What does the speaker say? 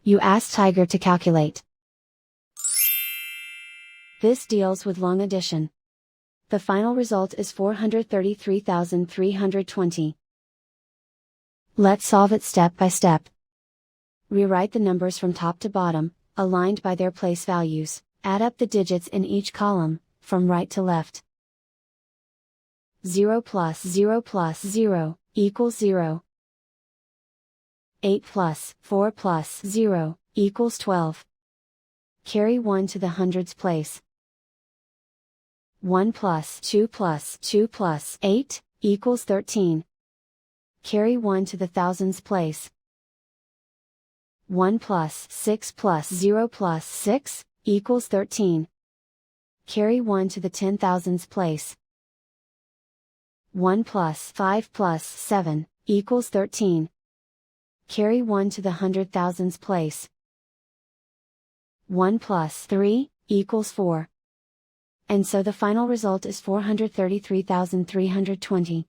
You ask Tiger to calculate. This deals with long addition. The final result is 433,320. Let's solve it step by step. Rewrite the numbers from top to bottom, aligned by their place values. Add up the digits in each column, from right to left. 0 plus 0 plus 0, equals 0. 8 plus 4 plus 0, equals 12. Carry 1 to the hundreds place. 1 plus 2 plus 2 plus 8, equals 13. Carry 1 to the thousands place. 1 plus 6 plus 0 plus 6, equals 13. Carry 1 to the 10,000s place. 1 plus 5 plus 7, equals 13. Carry 1 to the 100,000s place. 1 plus 3, equals 4. And so the final result is 433,320.